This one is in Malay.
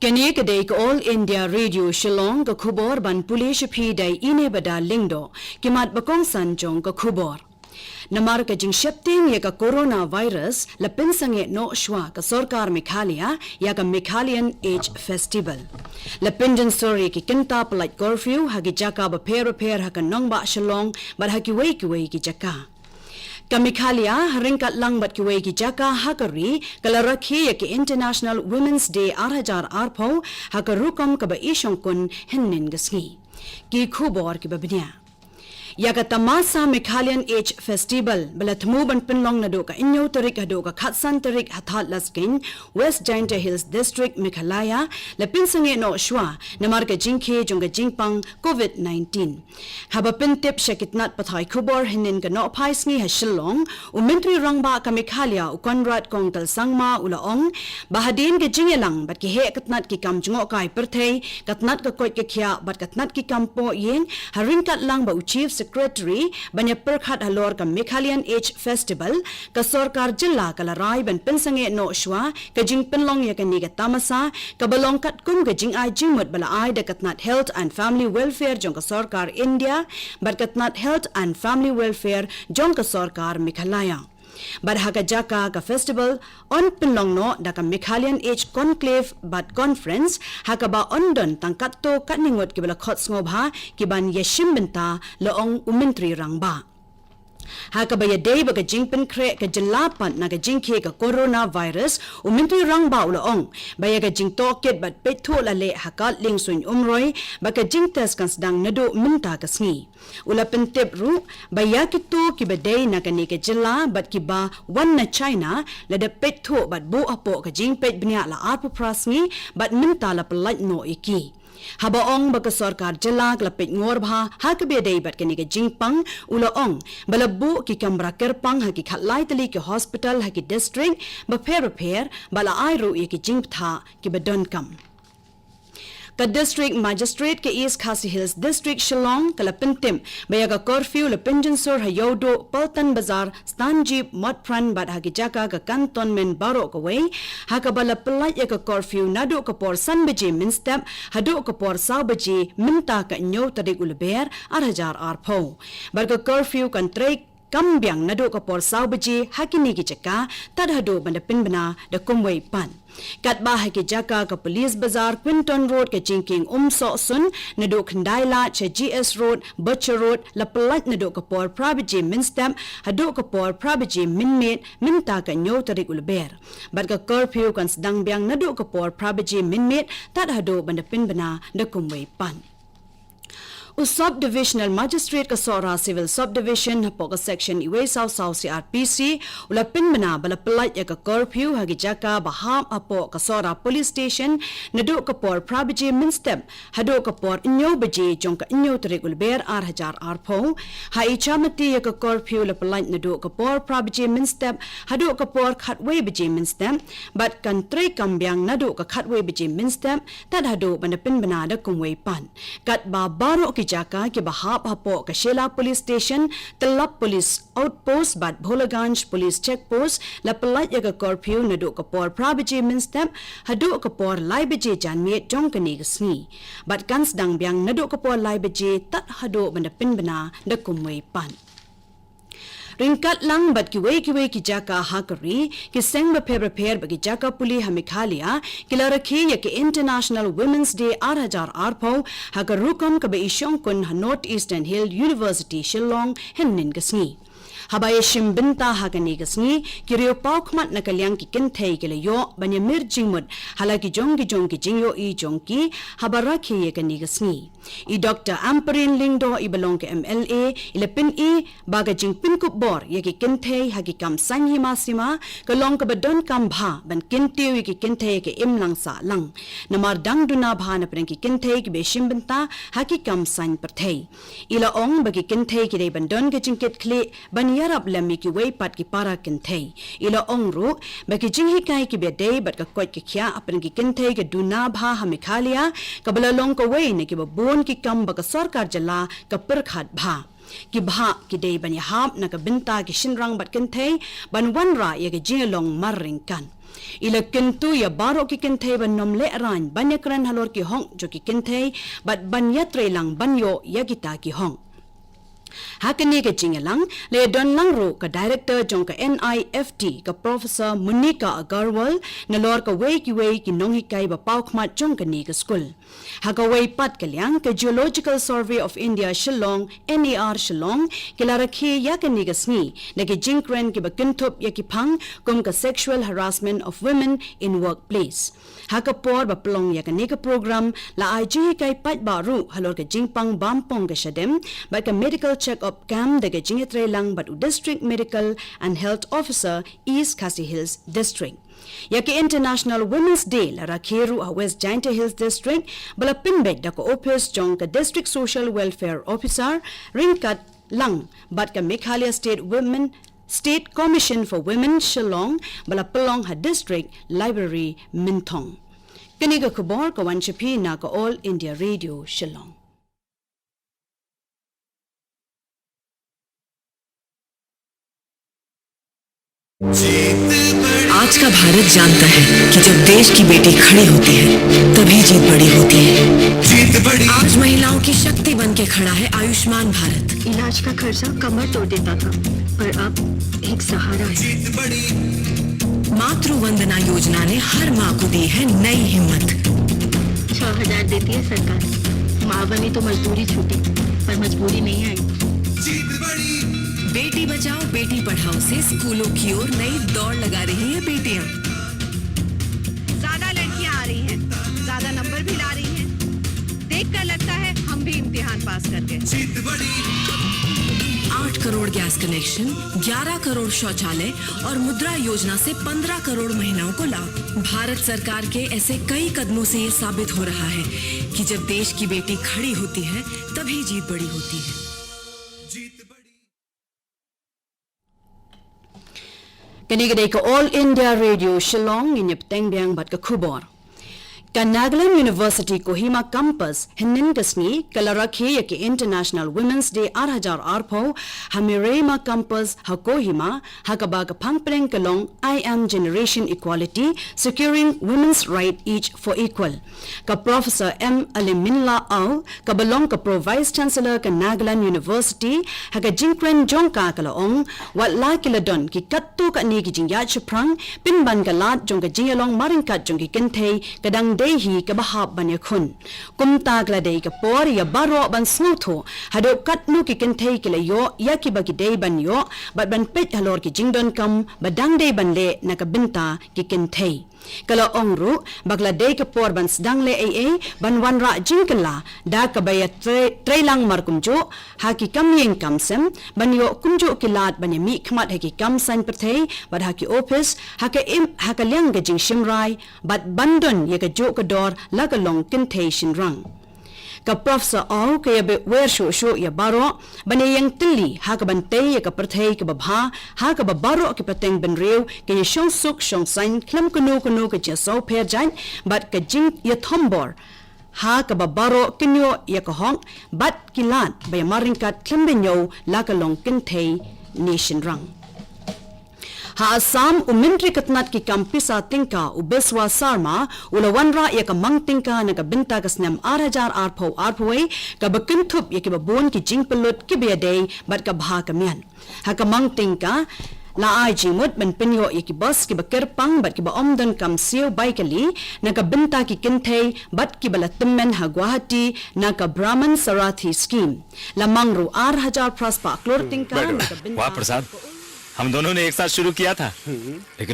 Kani kadai ka All India Radio Shillong ka khubor ban pulish phi dai ine bada lingdo kimat bakong san jong ka khubor. Namar ka jing shepting ya ka coronavirus lapin sange no shwa ka sarkar Meghalaya ya ka Meghalayan Age Festival. Lapin jin story ki kinta polite curfew hagi jaka ba pair ha ka nongba Shillong bar ha ki wei ki jaka. Ka Meghalaya ringkat lang bat kiwei ki jaka hakari kala rakhi ya ki International Women's Day 2008 arpo hakarukom ka ba isyong kun hinnin gasngi ki khubor ki babnya ya ka tamasa Meghalayan Age Festival balatmu ban pinlong na do ka inyo tarik hado ka khatsan tarik hathat laskin West Jaintia Hills District Meghalaya lapin sange no shwa namar ka jingkhe jong ka jingpang COVID-19 haba pintip shakitnat pathai khubor hinin ka no phais ngi ha Shillong umintri rangba ka Meghalaya ukonrat kong tal sangma ulaong bahadin ka jingelang bat ki he katnat ki kam jungo kai perthei katnat ka koit ka khya bat katnat ki kampo yen haringkat lang ba chief Secretary banya perkhat halor ka Meghalayan Age Festival ka sarkar jilla kala rai ban pinsange no shwa ka jing pinlong ya ka ni ka tamasa ka balong kat kum ka jing ai jingmut bala ai da katnat Health and Family Welfare jong ka sarkar India bat katnat Health and Family Welfare jong ka sarkar Meghalaya. Badhaga jaka ka festival on pinlong no da ka Meghalayan Age Conclave bat conference hakaba ondon tangkat to kaningot ki bala khot ngobha ki ban yashim benta loong umintri rangba hakaba ya day baga jingpin kre ka jalapan na ka jingkhe ka coronavirus umintri rangba uloong baya ka jing toket bat petho la le hakat ling suin umroi baka jing test kan sedang nado minta ka sngi ulapin tip ru baya kitu ki badai na ka ni ka jala bat ki ba wan na China la da petho bat bo apo ka jing pet bnya la arpu prasngi bat minta la pelaj no iki habaong baka sarkar jalak lapit ngorbha hakbe dei bat kani ka jingpang ulaong balabu ki kamra kerpang haki khatlai tali ki hospital haki district ba repair bala airu ki jingptha ki badon kam ka district magistrate ke East Khasi Hills District Shillong kala pintim bayaga curfew la pinjinsur hayodo Paltan Bazar Stanjib Motpran bad hagi jaka ka cantonment baro ka way hakabala pelaj ka curfew nado ka por san baje min step hado ka por saw baje minta ka nyo tadik ulber 8000 arpo bar ka curfew kan trek kambyang nado ka por saw baje hakini ki jaka tad hado bandapin bana da kumway pan Katba haki jaka ka Police Bazar Quinton Road ka jingking umso sun nado Khandaila cha GS Road Butcher Road la pelat nado ka por prabiji minstam hado ka por prabiji minmate minta ka nyo tarik ulber bat ka curfew kan sedang biang nado ka por prabiji minmate tad hado bandapin bana da kumway pan Usab Divisional Magistrate ka Sora Civil Subdivision hapoka section iwe South CRPC ulapin bana bala pelaj ya ka curfew hagi jaka baham apo ka Sora Police Station nado ka por prabiji minstep hado ka por inyo baje jong ka inyo tarik ulber 8000 arpo hai chamati ya ka curfew la pelaj nado ka por prabiji minstep hado ka por khatwe baje minstep bat kan tre kambyang nado ka khatwe baje minstep tad hado bandapin bana da kumway pan kat ba baro jaka ke bahap hapo ka Shela Police Station Talap Police Outpost bat Bholaganj Police Checkpost la pelaj ya ka curfew nado ka por prabiji minstep hado ka por lai baje janmet jong kani gasni bat kan sedang biang nado ka por lai baje tat hado bandapin bana da kumway pan ringkat lang bat ki jaka hakari ki seng ba prepare bagi jaka puli ha Meghalaya kila rakhi ya ki International Women's Day 2008 arpo hakarukom ka ba isyong kun ha North Eastern Hill University Shillong hinnin gasni habaya shimbinta hagani gasni kirio paukmat na kalyang ki kintay kila yo banya mirjingmut halaki jongi jingyo i jongki habaraki ye kani gasni i Dr. Amperin Lingdo i balong ke MLA ilapin i baga jing pinkup bor ye ki kintay hagi kam sanghi masima kalong ka badon kam bha ban kintiw ki kintay ke imlang sa lang namar dang duna bha na preng ki kintay ki be shimbinta hagi kam sang perthay ila ong bagi kintay ki day bandon ke jingkit kli ban yarap lami ki way pat ki para kintay ila ongru baki jinghi kai ki bedai bat ka koit ki kya apn ki kintay ke duna bha ha Meghalaya ka balalong ka way ne ki babon ki kam baka sarkar jala ka perkhat bha ki bha ki dei bani hap na ka binta ki shinrang bat kintay ban wanra ye ki jinglong marring kan ila kentu ya baro ki kentei ban nom le ran banyakran halor ki hong jo ki kentei bat banyatre lang banyo ya kita ki hong hakani ke jingelang le don lang ro ka director jong ka NIFT ka professor Monica Agarwal nalor ka wei ki nong hikai ba pau khmat jong ka ni ka school ha ka wei pat kalyang ka Geological Survey of India Shillong NER Shillong kila rakhi ya ka ni ka sni na ki jingkren ki ba kinthop ya ki phang kum ka sexual harassment of women in workplace ha ka por ba plong ya ka ni ka program la IG kai pat ba ru halor ka jingpang bampong ka shadem ba ka medical check-up camp daga jingetre lang bat district medical and health officer East Khasi Hills district yaki International Women's Day la rakheru a West Giant Hills district bala pinbek da ko office jong ka district social welfare officer ringkat lang bat ka Meghalaya State Commission for Women Shillong bala pelong ha district library Minthong kini ka khubor ka wanchapi na ka All India Radio Shillong. आज का भारत जानता है कि जब देश की बेटी खड़ी होती है तभी जीत बड़ी होती है। जीत बड़ी आज महिलाओं की शक्ति बन के खड़ा है आयुष्मान भारत। इलाज का खर्चा कमर तोड़ देता था पर अब एक सहारा है। जीत बड़ी मातृ वंदना योजना ने हर माँ को दी है नई हिम्मत। 6,000 देती है सरकार। माँ बनी तो मजदूरी छूटी पर मजबूरी नहीं आई। जीत बड़ी बेटी बचाओ बेटी पढ़ाओ से स्कूलों की ओर नई दौड़ लगा रही है बेटियां। ज्यादा लड़कियां आ रही हैं, ज्यादा नंबर भी ला रही हैं। देखकर लगता है हम भी इम्तिहान पास कर गए। 8 करोड़ गैस कनेक्शन, 11 करोड़ शौचालय और मुद्रा योजना से 15 करोड़ महिलाओं को लाभ। भारत सरकार के ऐसे कई कदमों से ये साबित हो रहा है कि जब देश की बेटी खड़ी होती है तभी जीत बड़ी होती है। Kini ka All India Radio Shillong in Yepteng Biang bat ka khubor. Ka Nagaland University Kohima campus hinin kasni kalarakhi yaki International Women's Day 2008 arpo Hamirema campus ha Kohima hakaba ka phangpreng kalong I am Generation Equality Securing Women's Right Each for Equal. Ka Professor M. Aliminla Au ka balong ka Pro Vice Chancellor ka Nagaland University haka jingkren jongka kalaong wat la kiladon ki kattu ka ni ki jingya chuprang pinban ka lat jong ka jingalong maringkat jong ki kentei kadang hi ka bahab banya khun kumta gladei ka por ya baro ban snutho hado katnu ki kentei ki layo ya ki bagi dei ban yo bat ban pet halor ki jingdon kam badang dei ban le na ka binta ki kentei kala ongru bagla dei ka por ban sdang le ai ban wan ra jingkala da ka baya trailang markumjo ha ki kamyeng kamsem ban yo kumjo ki lat ban mi khmat ha ki kam san pathei bad ha ki office ha ka lyang ga jing shimrai bat bandon ye ka jo ka dor la ka long kentei shin rang ka professor au ka yabe wer sho ya baro bane yang tilli ha ka ban te ya ka prathei ka babha ha ka ba baro ka pateng ban rew ka ye shong suk shong sain klam kuno ka je so pher jan bat ka jing ya thombor ha ka ba baro kinyo ya ka hong bat kilat ba maring ka tlembenyo la ka long kentei nation rang ha Assam umintri katnat ki kampisa tingka ubeswa sarma ulawanra ya ka mang tingka na ka binta ka snam 8,000 arpoi ka bakinthup ya ki babon ki jingpelut ki beadei bat ka bha ka mian ha ka mang tingka la ai jimut ban pinyo ya ki bus ki bakirpang bat ki ba omdon kam siu baikali na ka binta ki kintei bat ki balatimmen ha Guwahati na ka Brahman Sarathi scheme la mangru 8,000 praspa klor tingka na ka binta वाह प्रसाद, हम दोनों ने एक साथ शुरू किया था लेकिन